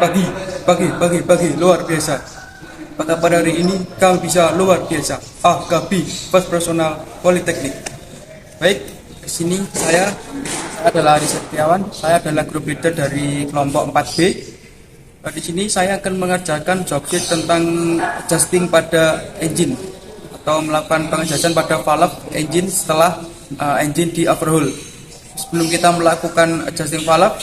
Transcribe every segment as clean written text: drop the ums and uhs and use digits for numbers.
Pagi, luar biasa. Maka pada hari ini kami bisa luar biasa. Gabi, First Personal Politeknik. Baik, di sini saya adalah Ari Setiawan. Saya adalah grup leader dari kelompok 4B. Di sini saya akan mengerjakan job sheet tentang adjusting pada engine atau melakukan pengadjustan pada valve engine setelah engine di overhaul. Sebelum kita melakukan adjusting valve,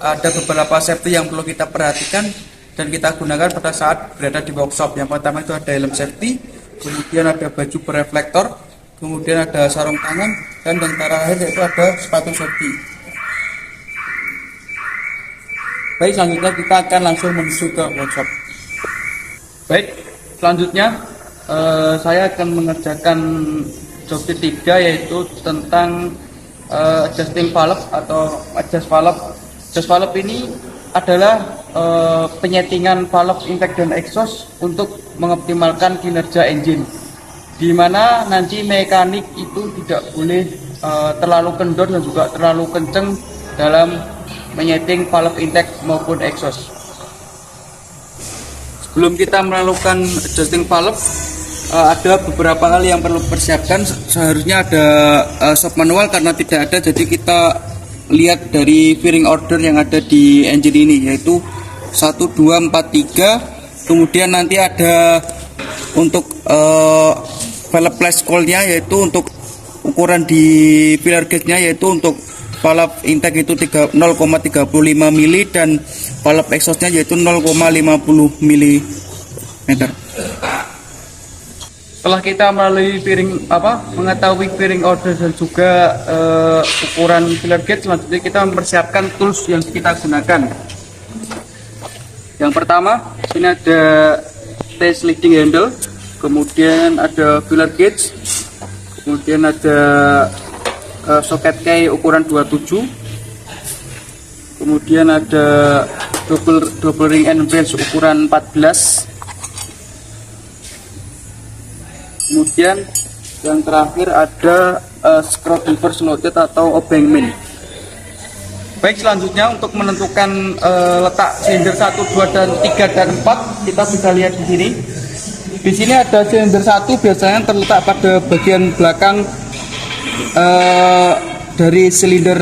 ada beberapa safety yang perlu kita perhatikan dan kita gunakan pada saat berada di workshop. Yang pertama itu ada helm safety, kemudian ada baju bereflektor, kemudian ada sarung tangan, dan yang terakhir yaitu ada sepatu safety. Baik, selanjutnya kita akan langsung menuju ke workshop. Baik, selanjutnya saya akan mengerjakan job sheet 3, yaitu tentang adjusting valve atau adjust valve. Adjust valve ini adalah penyetingan valve intake dan exhaust untuk mengoptimalkan kinerja engine, di mana nanti mekanik itu tidak boleh terlalu kendor dan juga terlalu kenceng dalam menyeting valve intake maupun exhaust. Sebelum kita melakukan adjusting valve, ada beberapa hal yang perlu persiapkan. Seharusnya ada shop manual, karena tidak ada, jadi kita lihat dari fairing order yang ada di engine ini, yaitu 1, 2, 4, 3. Kemudian nanti ada untuk valve flash call-nya, yaitu untuk ukuran di filler gauge-nya, yaitu untuk valve intake itu 0,35 mili dan valve exhaust-nya yaitu 0,50 mm. Setelah kita melalui mengetahui fairing order dan juga ukuran filler gauge, selanjutnya kita mempersiapkan tools yang kita gunakan. Yang pertama, ini ada test leading handle, kemudian ada filler gauge, kemudian ada soket key ukuran 27, kemudian ada double ring end branch ukuran 14, kemudian yang terakhir ada screwdriver slotted atau obeng main. Baik, selanjutnya untuk menentukan letak silinder 1, 2, dan 3 dan 4, kita bisa lihat di sini. Di sini ada silinder 1 biasanya terletak pada bagian belakang dari silinder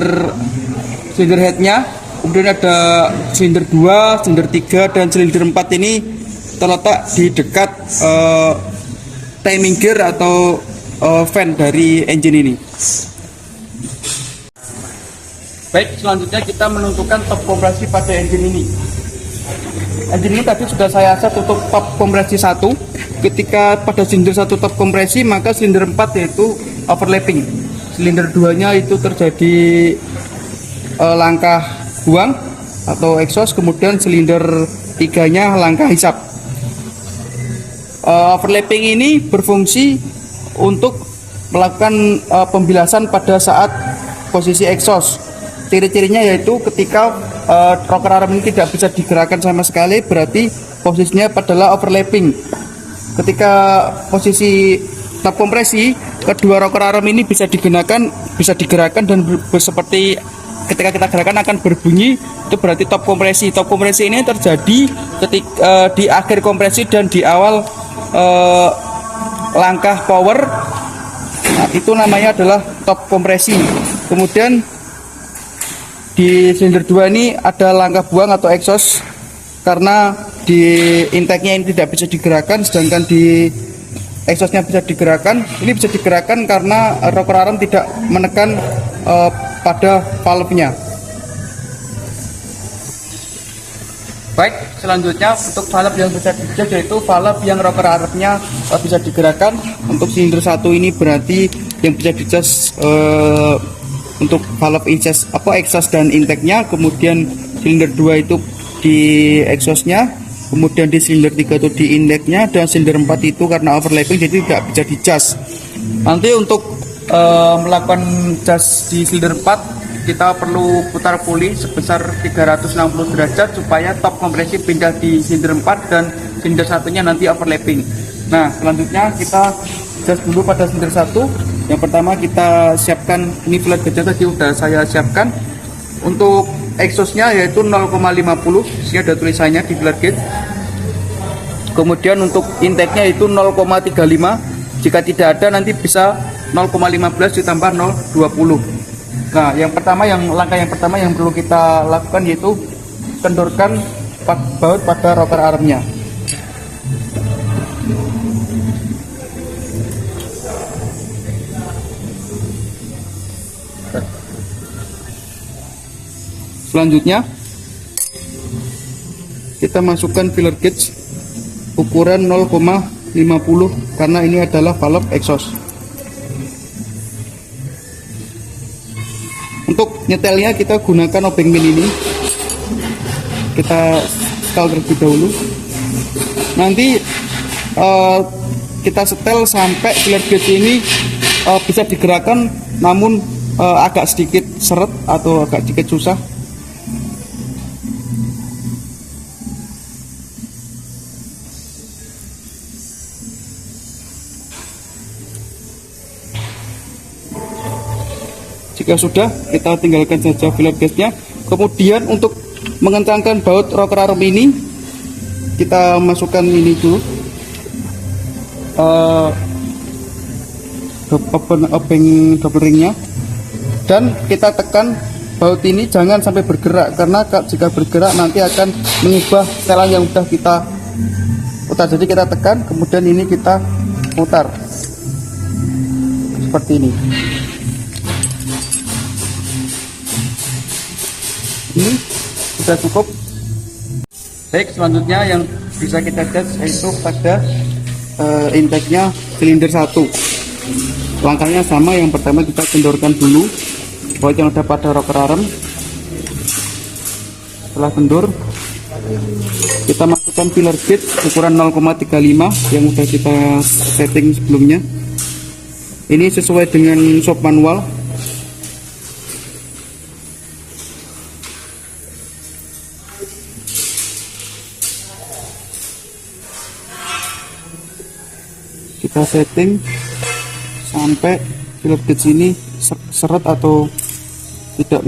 headnya. Kemudian ada silinder 2, silinder 3, dan silinder 4 ini terletak di dekat timing gear atau fan dari engine ini. Baik, selanjutnya kita menentukan top kompresi pada engine ini. Engine ini tadi sudah saya set untuk top kompresi 1. Ketika pada silinder 1 top kompresi, maka silinder 4 yaitu overlapping. Silinder 2-nya itu terjadi langkah buang atau exhaust, kemudian silinder 3-nya langkah hisap. Overlapping ini berfungsi untuk melakukan pembilasan pada saat posisi exhaust. Ciri-cirinya yaitu ketika rocker arm ini tidak bisa digerakkan sama sekali, berarti posisinya adalah overlapping. Ketika posisi top kompresi, kedua rocker arm ini bisa digerakkan dan seperti ketika kita gerakan akan berbunyi, itu berarti top kompresi. Top kompresi ini terjadi ketika di akhir kompresi dan di awal langkah power. Nah, itu namanya adalah top kompresi. Kemudian di silinder 2 ini ada langkah buang atau exhaust, karena di intake-nya ini tidak bisa digerakkan, sedangkan di exhaust-nya bisa digerakkan. Ini bisa digerakkan karena rocker arm tidak menekan pada valve-nya. Baik, selanjutnya untuk valve yang bisa di-adjust yaitu valve yang rocker arm-nya bisa digerakkan. Untuk silinder 1 ini berarti yang bisa di-adjust untuk valve exhaust dan intake-nya, kemudian silinder 2 itu di exhaust-nya, kemudian di silinder 3 itu di intake-nya, dan silinder 4 itu karena overlapping jadi tidak bisa di-adjust. Nanti untuk melakukan adjust di silinder 4, kita perlu putar puli sebesar 360 derajat supaya top kompresi pindah di silinder 4 dan silinder 1-nya nanti overlapping. Nah, selanjutnya kita adjust dulu pada silinder 1. Yang pertama kita siapkan, ini flat gauge tadi sudah saya siapkan. Untuk exhaustnya yaitu 0,50. Sini ada tulisannya di filler gauge. Kemudian untuk intake-nya itu 0,35. Jika tidak ada nanti bisa 0,15 ditambah 0,20. Nah, langkah yang pertama yang perlu kita lakukan yaitu kendorkan baut pada rocker armnya. Selanjutnya kita masukkan filler gauge ukuran 0,50 karena ini adalah valve exhaust. Untuk nyetelnya kita gunakan obeng min ini. Kita setel terlebih dahulu. Nanti kita setel sampai filler gauge ini bisa digerakkan, namun agak sedikit seret atau agak sedikit susah. Jika sudah, kita tinggalkan saja filler gauge-nya. Kemudian untuk mengencangkan baut rocker arm ini, kita masukkan ini dulu, obeng double ringnya, dan kita tekan baut ini jangan sampai bergerak, karena jika bergerak nanti akan mengubah setelan yang sudah kita putar. Jadi kita tekan, kemudian ini kita putar seperti ini. Ini sudah cukup. Baik, selanjutnya yang bisa kita tes yaitu pada intake-nya silinder 1. Langkahnya sama, yang pertama kita kendorkan dulu baut yang ada pada rocker arm. Setelah kendor, kita masukkan filler gauge ukuran 0,35 yang sudah kita setting sebelumnya. Ini sesuai dengan shop manual. Kita setting sampai filler gauge ini seret atau tidak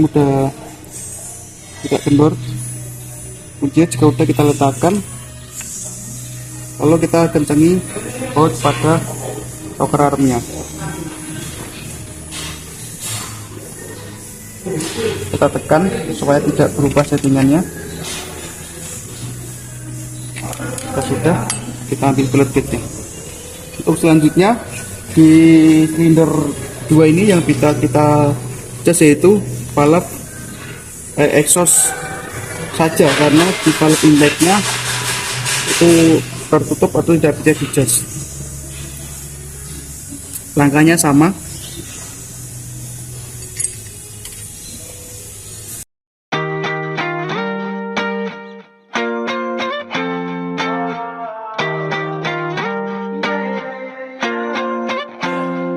kendor. Kemudian jika sudah kita letakkan, lalu kita kencangi baut pada rocker armnya. Kita tekan supaya tidak berubah settingannya. Jika sudah, kita ambil filler gauge-nya. Untuk selanjutnya di silinder 2 ini yang bisa kita cas yaitu valve exhaust saja, karena di valve intake-nya itu tertutup atau tidak bisa dicas. Langkahnya sama.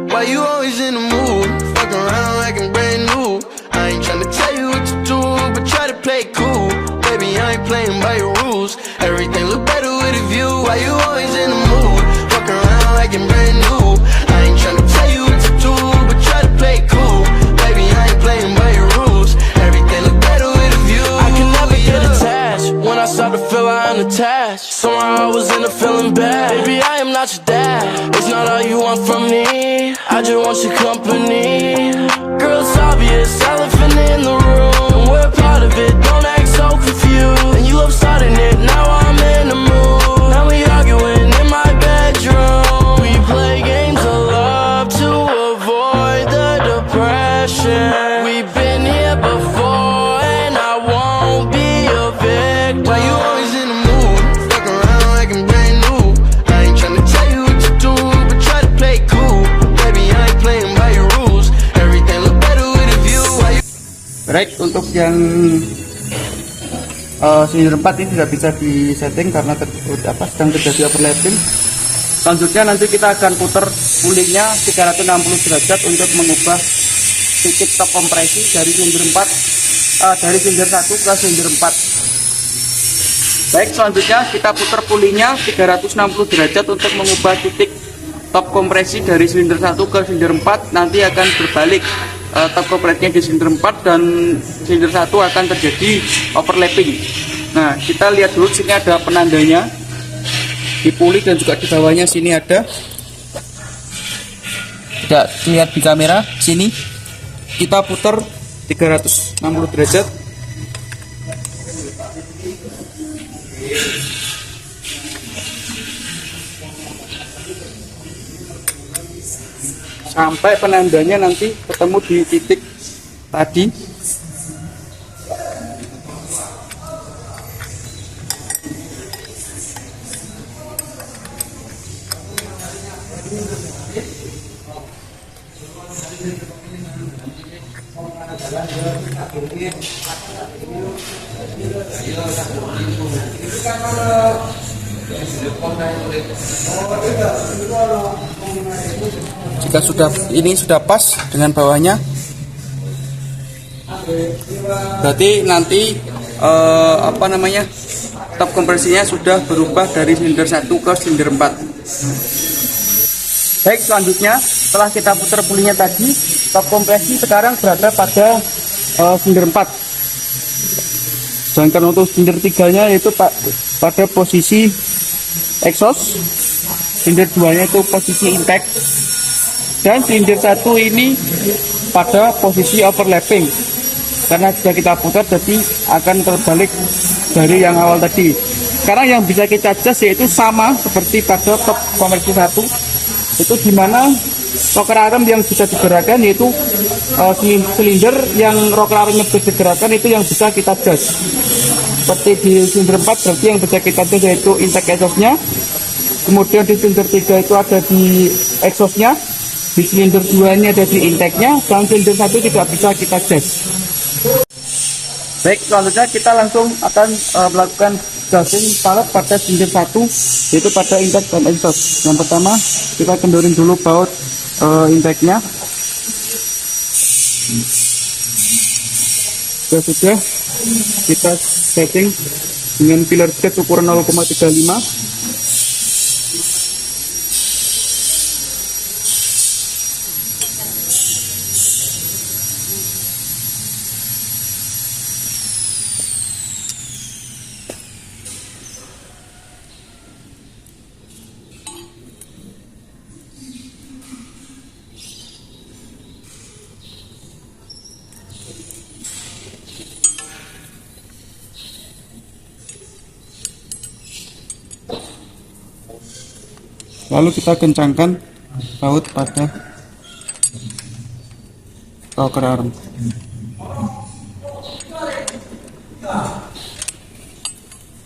Why you always in the mood? Fuck around like I'm brand new. I ain't tryna tell you what to do, but try to play it cool. Baby, I ain't playing by your rules. Everything look better with a view. Why you always in the mood? Fuck around like I'm brand new. I ain't tryna tell you what to do, but try to play it cool. Baby, I ain't playing by your rules. Everything look better with a view. I can never get attached. When I start to feel I'm attached, somehow I was in a feeling bad. Baby, I am not your dad. It's not all you want from me. I just want your company. Girl, it's obvious, elephant in the room. We're part of it, don't act so confused. And you love starting it, now I'm in the mood. Now we arguing in my bedroom. We play games of love to avoid the depression. We've been here before and I won't be a victim. Why you always in the mood? Fuck around like I'm brand new. I ain't tryna tell you what to do, but try to play it cool. Baby, I ain't playing by your rules. Everything look better with a view. Why you... Baik, untuk yang silinder 4 ini tidak bisa disetting karena sedang terjadi overlapping. Selanjutnya nanti kita akan putar pulingnya 360 derajat untuk mengubah titik top kompresi dari silinder 4 dari silinder 1 ke silinder 4. Baik, selanjutnya kita putar pulingnya 360 derajat untuk mengubah titik top kompresi dari silinder 1 ke silinder 4 nanti akan berbalik. Top kompresinya di silinder 4 dan silinder 1 akan terjadi overlapping. Nah, kita lihat dulu, sini ada penandanya di puli dan juga di bawahnya sini ada. Tidak lihat di kamera sini. Kita putar 360 derajat. Sampai penandanya nanti ketemu di titik tadi. Jika ini sudah pas dengan bawahnya, berarti nanti top kompresinya sudah berubah dari silinder 1 ke silinder 4. Baik, selanjutnya setelah kita putar pulinya tadi, top kompresi sekarang berada pada silinder 4. Sedangkan untuk silinder 3 nya yaitu pada posisi exhaust, silinder 2 nya itu posisi intake, dan silinder 1 ini pada posisi overlapping. Karena jika kita putar jadi akan terbalik dari yang awal tadi. Sekarang yang bisa kita adjust yaitu sama seperti pada top kompresi 1, itu dimana rocker arm yang bisa digerakkan yaitu silinder yang rocker armnya bisa digerakkan itu yang bisa kita adjust. Seperti di silinder 4 berarti yang bisa kita adjust yaitu intake exhaustnya, kemudian di silinder 3 itu ada di exhaustnya, di silinder 2 ini ada di intake-nya, dan silinder 1 tidak bisa kita adjust. Baik, selanjutnya kita langsung akan melakukan adjusting baut pada silinder 1 yaitu pada intake dan exhaust. Yang pertama kita kendorin dulu baut intake-nya. Sudah kita setting dengan filler gauge ukuran 0,35. Lalu kita kencangkan baut pada rocker arm.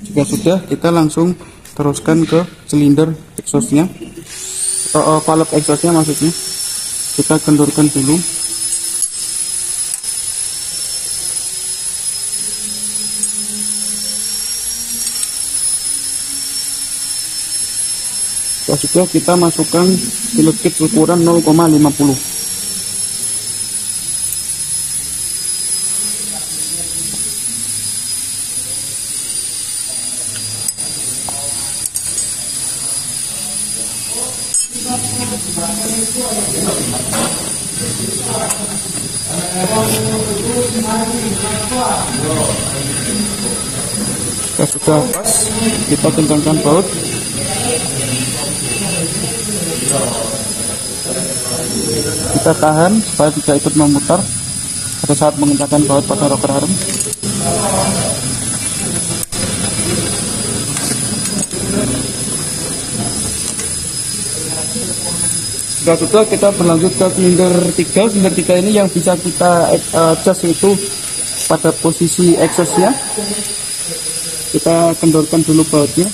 Jika sudah, kita langsung teruskan ke silinder exhaustnya, valve exhaustnya maksudnya. Kita kendorkan dulu. Sudah kita masukkan filler gauge ukuran 0,50. Sudah pas, kita kencangkan baut. Kita tahan supaya tidak ikut memutar pada saat mengencangkan baut pada rocker arm. Sudah kita berlanjut ke silinder 3. Silinder 3 ini yang bisa kita adjust itu pada posisi exhaustnya. Kita kendorkan dulu bautnya.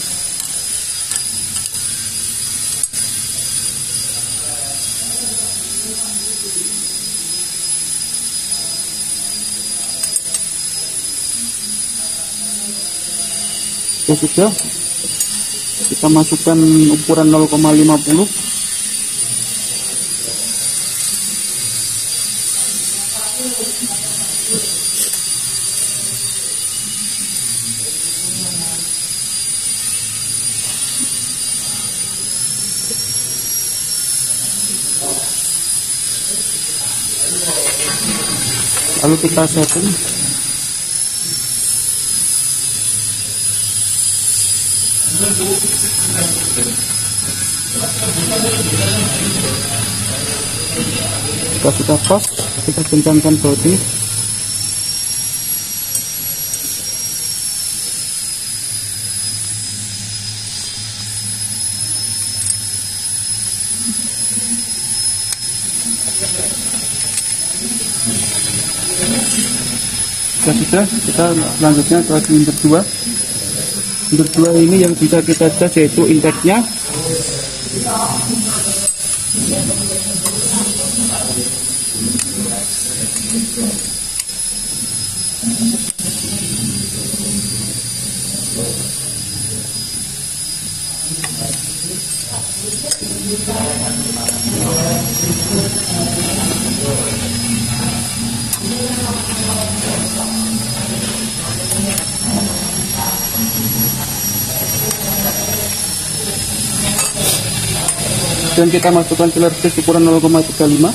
Sudah kita masukkan ukuran 0,50. lalu kita setting. Jika sudah pas, kita kencangkan bautnya. Jika sudah, kita selanjutnya ke inter 2. Inter 2 ini yang bisa kita cas yaitu intake-nya. Dan kita masukkan filler base ukuran 0,35.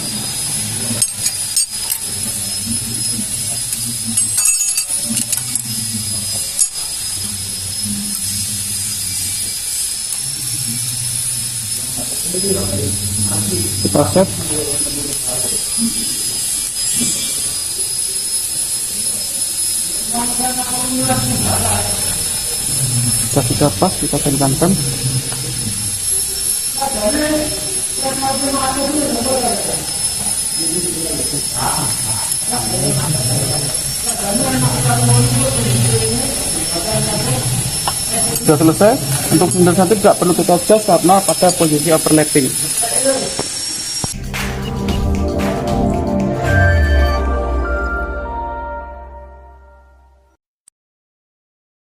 Kita set. Jika sudah pas, kita kencangkan. Sudah selesai. Untuk silinder 1 tidak perlu kita adjust karena pada posisi overlapping.